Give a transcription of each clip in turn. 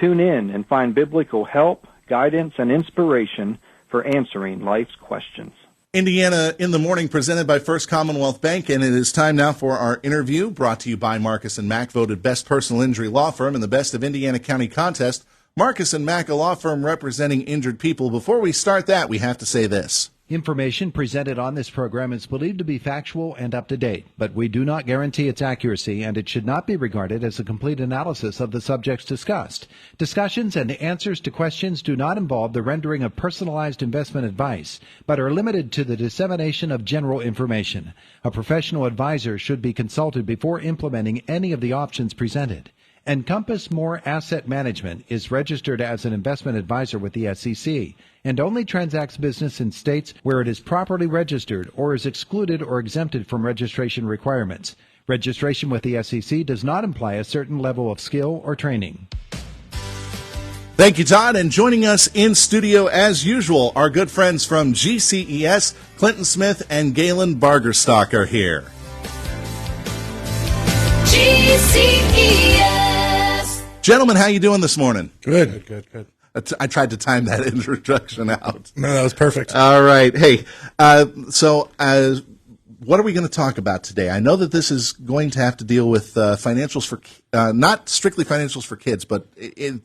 Tune in and find biblical help, guidance, and inspiration for answering life's questions. Indiana in the Morning, presented by First Commonwealth Bank, and it is time now for our interview, brought to you by Marcus & Mack, voted Best Personal Injury Law Firm in the Best of Indiana County contest. Marcus & Mack, a law firm representing injured people. Before we start that, we have to say this. Information presented on this program is believed to be factual and up to date, but we do not guarantee its accuracy, and it should not be regarded as a complete analysis of the subjects discussed. Discussions and answers to questions do not involve the rendering of personalized investment advice, but are limited to the dissemination of general information. A professional advisor should be consulted before implementing any of the options presented. Encompass More Asset Management is registered as an investment advisor with the SEC and only transacts business in states where it is properly registered or is excluded or exempted from registration requirements. Registration with the SEC does not imply a certain level of skill or training. Thank you, Todd. And joining us in studio, as usual, our good friends from GCES, Clinton Smith and Galen Bargerstock are here. GCES. Gentlemen, how you doing this morning? Good. I tried to time that introduction out. No, that was perfect. All right. Hey, what are we going to talk about today? I know that this is going to have to deal with financials for, not strictly financials for kids, but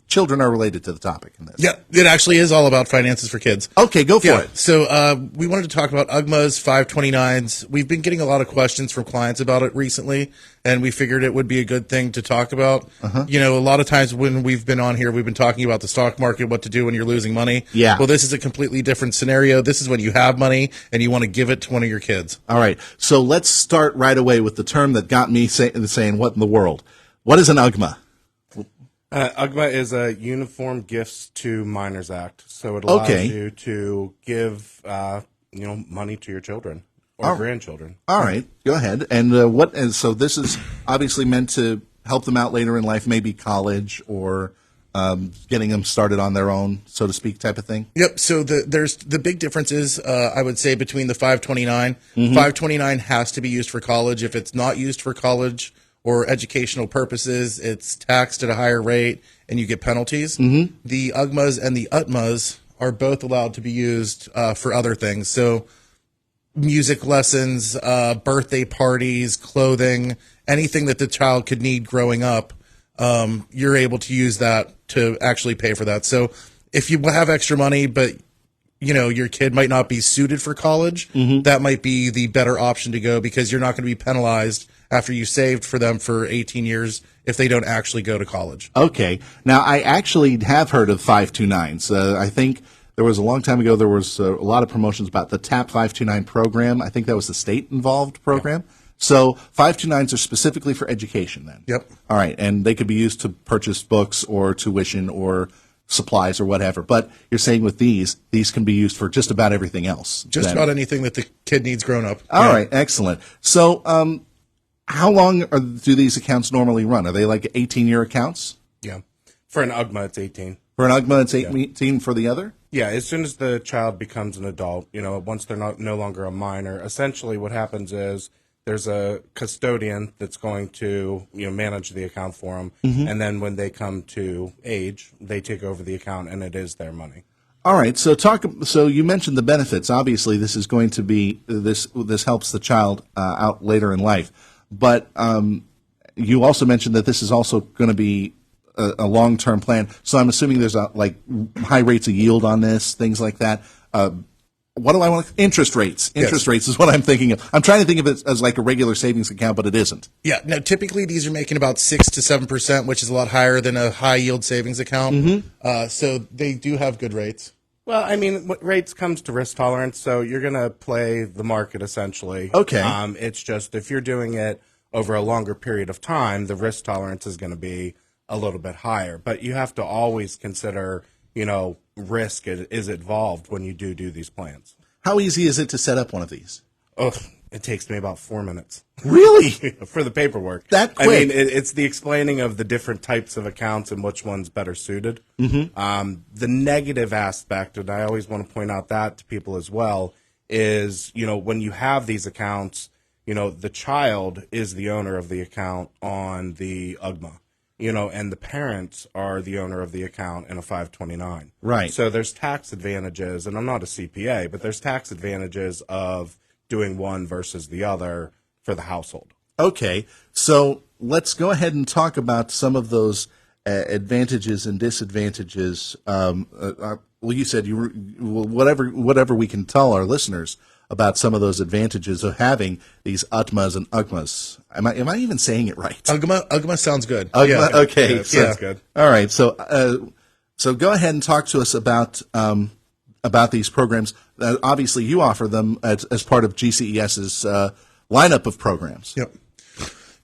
children are related to the topic in this. Yeah, it actually is all about finances for kids. Okay, go for it. So we wanted to talk about UGMAs, 529s. We've been getting a lot of questions from clients about it recently, and we figured it would be a good thing to talk about. You know, a lot of times when we've been on here, we've been talking about the stock market, what to do when you're losing money. Yeah. Well, this is a completely different scenario. This is when you have money and you want to give it to one of your kids. All right. So let's start right away with the term that got me saying, what in the world? What is an UGMA? UGMA is a Uniform Gifts to Minors Act. So it allows you to give money to your children or grandchildren. All right. Go ahead. And so this is obviously meant to help them out later in life, maybe college or getting them started on their own, so to speak, type of thing? Yep. So there's the big difference is, I would say, between the 529. 529 has to be used for college. If it's not used for college or educational purposes, it's taxed at a higher rate and you get penalties. The UGMAs and the UTMAs are both allowed to be used for other things. So music lessons, birthday parties, clothing, anything that the child could need growing up, you're able to use that to actually pay for that. So if you have extra money, but your kid might not be suited for college, that might be the better option to go, because you're not going to be penalized after you saved for them for 18 years if they don't actually go to college. Okay. Now, I actually have heard of 529s. I think there was a long time ago, there was a lot of promotions about the TAP 529 program. I think that was the state-involved program. Yeah. So 529s are specifically for education then? Yep. All right. And they could be used to purchase books or tuition or supplies or whatever. But you're saying with these can be used for just about everything else. Just about anything that the kid needs grown up. All right. Excellent. So how long do these accounts normally run? Are they like 18-year accounts? Yeah. For an UGMA, it's 18. For an UGMA, it's 18 for the other? Yeah, as soon as the child becomes an adult, once they're no longer a minor, essentially what happens is there's a custodian that's going to manage the account for them, and then when they come to age, they take over the account, and it is their money. All right. So you mentioned the benefits. Obviously, this is going to be this helps the child out later in life, but you also mentioned that this is also going to be a long-term plan. So I'm assuming there's high rates of yield on this, things like that. What do I want? Interest rates. Interest rates is what I'm thinking of. I'm trying to think of it as like a regular savings account, but it isn't. Yeah. No, typically these are making about 6 to 7%, which is a lot higher than a high yield savings account. So they do have good rates. Well, I mean, what rates comes to risk tolerance, so you're going to play the market essentially. Okay. It's just if you're doing it over a longer period of time, the risk tolerance is going to be a little bit higher. But you have to always consider, risk is involved when you do these plans. How easy is it to set up one of these? Oh, it takes me about 4 minutes. Really? For the paperwork. That quick? I mean, it's the explaining of the different types of accounts and which one's better suited. The negative aspect, and I always want to point out that to people as well, is, when you have these accounts, the child is the owner of the account on the UGMA. and the parents are the owner of the account in a 529. Right. So there's tax advantages, and I'm not a CPA, but there's tax advantages of doing one versus the other for the household. Okay, so let's go ahead and talk about some of those advantages and disadvantages. Well, you said whatever we can tell our listeners about some of those advantages of having these UTMAs and UGMAs. Am I even saying it right? UGMA sounds good. UGMA, Yeah. okay, Yeah, sounds good. All right, so go ahead and talk to us about these programs. Obviously, you offer them as part of GCES's lineup of programs. Yep.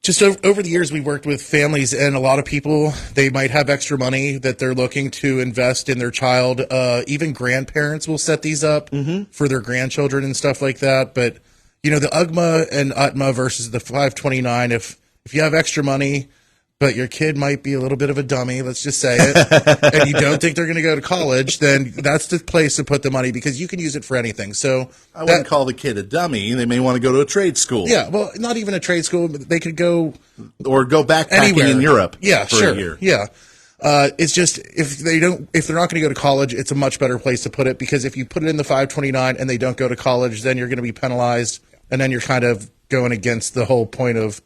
Just over the years, we worked with families, and a lot of people, they might have extra money that they're looking to invest in their child. Even grandparents will set these up for their grandchildren and stuff like that. But, the UGMA and UTMA versus the 529, if you have extra money, but your kid might be a little bit of a dummy, let's just say it, and you don't think they're going to go to college, then that's the place to put the money because you can use it for anything. So I wouldn't call the kid a dummy. They may want to go to a trade school. Yeah, well, not even a trade school. But they could go or go backpacking anywhere in Europe. Yeah, for sure. a year. Yeah, it's just if they're not going to go to college, it's a much better place to put it because if you put it in the 529 and they don't go to college, then you're going to be penalized, and then you're kind of going against the whole point of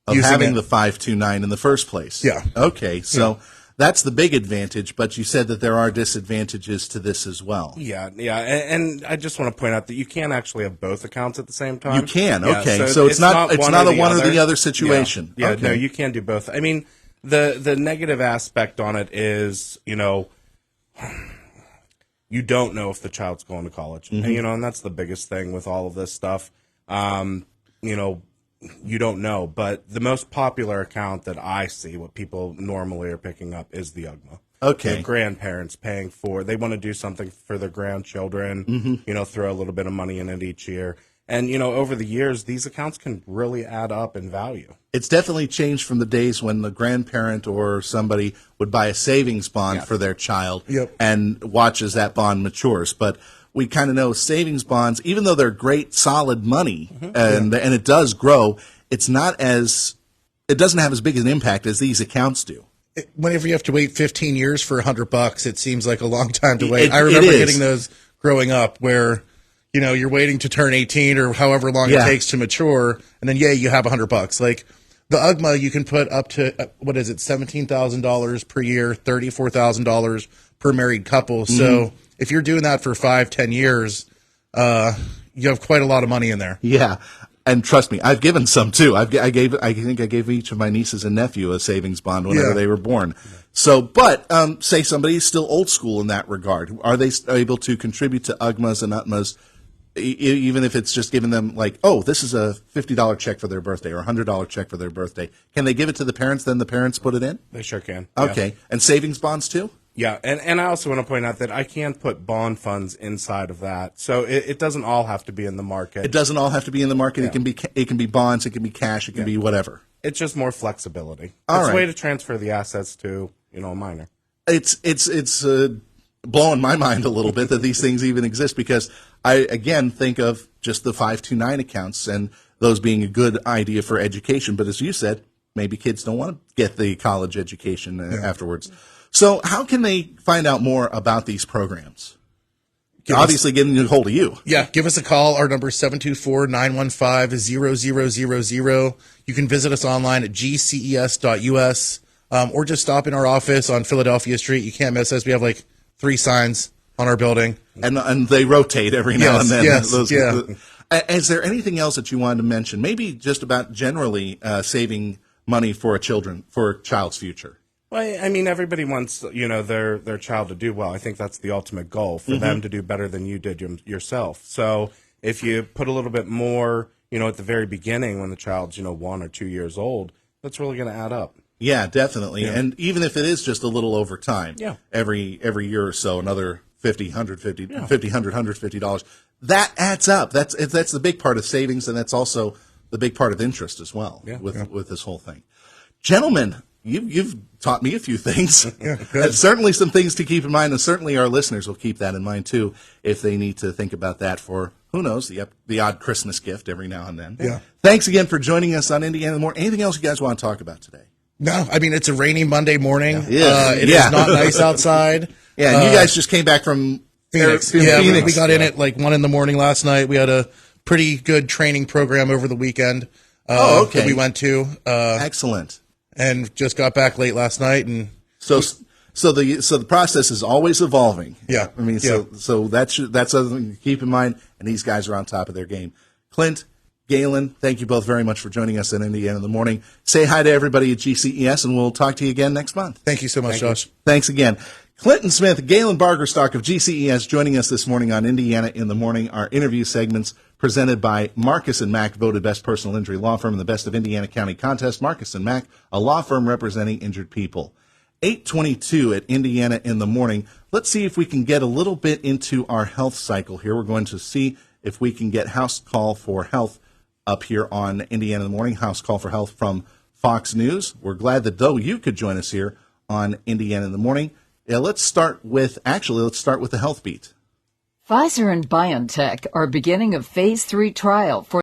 having the 529 in the first place. Yeah. Okay, so that's the big advantage, but you said that there are disadvantages to this as well. Yeah, and I just want to point out that you can't actually have both accounts at the same time. You can, Yeah, okay. So it's not a one or the other Yeah, situation. yeah, Okay. no, you can do both. I mean, the negative aspect on it is, you don't know if the child's going to college. And, and that's the biggest thing with all of this stuff. You don't know, but the most popular account that I see, what people normally are picking up, is the UGMA. Okay. The grandparents paying they want to do something for their grandchildren, throw a little bit of money in it each year. And, over the years, these accounts can really add up in value. It's definitely changed from the days when the grandparent or somebody would buy a savings bond for their child and watch as that bond matures. But we kind of know savings bonds, even though they're great, solid money, and it does grow, it doesn't have as big an impact as these accounts do. Whenever you have to wait 15 years for $100, it seems like a long time to wait. I remember getting those growing up where, you're waiting to turn 18 or however long it takes to mature, and then, you have $100. Like the UGMA, you can put up to, $17,000 per year, $34,000 per married couple. So if you're doing that for 5-10 years, you have quite a lot of money in there. Yeah. And trust me, I've given some too. I think I gave each of my nieces and nephew a savings bond whenever they were born. So, but say somebody's still old school in that regard. Are they able to contribute to UGMAs and UTMAs, even if it's just giving them like, oh, this is a $50 check for their birthday or a $100 check for their birthday? Can they give it to the parents? Then the parents put it in. They sure can. Okay, Yeah. And savings bonds too. Yeah, and I also want to point out that I can put bond funds inside of that, so it doesn't all have to be in the market. It doesn't all have to be in the market. Yeah. It can be bonds. It can be cash. It can be whatever. It's just more flexibility. All it's right. a way to transfer the assets to a minor. It's blowing my mind a little bit that these things even exist because I again think of just the 529 accounts and those being a good idea for education. But as you said, maybe kids don't want to get the college education afterwards. So how can they find out more about these programs? Obviously getting a hold of you. Yeah, give us a call. Our number is 724-915-0000. You can visit us online at gces.us or just stop in our office on Philadelphia Street. You can't miss us. We have like 3 signs on our building. And they rotate every now and then. Yes, Is there anything else that you wanted to mention? Maybe just about generally saving money for a child's future. Well, I mean, everybody wants, their child to do well. I think that's the ultimate goal, for them to do better than you did yourself. So if you put a little bit more, at the very beginning when the child's, 1 or 2 years old, that's really going to add up. Yeah, definitely. Yeah. And even if it is just a little over time, every year or so, another $50, $150, that adds up. That's the big part of savings, and that's also the big part of interest as well with this whole thing. Gentlemen, you've taught me a few things. And certainly some things to keep in mind, and certainly our listeners will keep that in mind too if they need to think about that for, who knows, the odd Christmas gift every now and then. Yeah. Thanks again for joining us on Indiana More. Anything else you guys want to talk about today? No, I mean, it's a rainy Monday morning. Yeah. It is not nice outside. Yeah, and you guys just came back from Phoenix. Phoenix. We got in at like 1 a.m. last night. We had a pretty good training program over the weekend. Okay. That we went to. Excellent. And just got back late last night. And So the process is always evolving. Yeah. I mean, so that's something to keep in mind, and these guys are on top of their game. Clint, Galen, thank you both very much for joining us in Indiana in the Morning. Say hi to everybody at GCES, and we'll talk to you again next month. Thank you so much, Josh. Thanks again. Clinton Smith, Galen Bargerstock of GCES joining us this morning on Indiana in the Morning. Our interview segments presented by Marcus & Mack, voted best personal injury law firm in the Best of Indiana County contest. Marcus & Mack, a law firm representing injured people. 8:22 at Indiana in the Morning. Let's see if we can get a little bit into our health cycle here. We're going to see if we can get House Call for Health up here on Indiana in the Morning, House Call for Health from Fox News. We're glad that, though, you could join us here on Indiana in the Morning. Yeah, let's start with the health beat. Pfizer and BioNTech are beginning a phase 3 trial for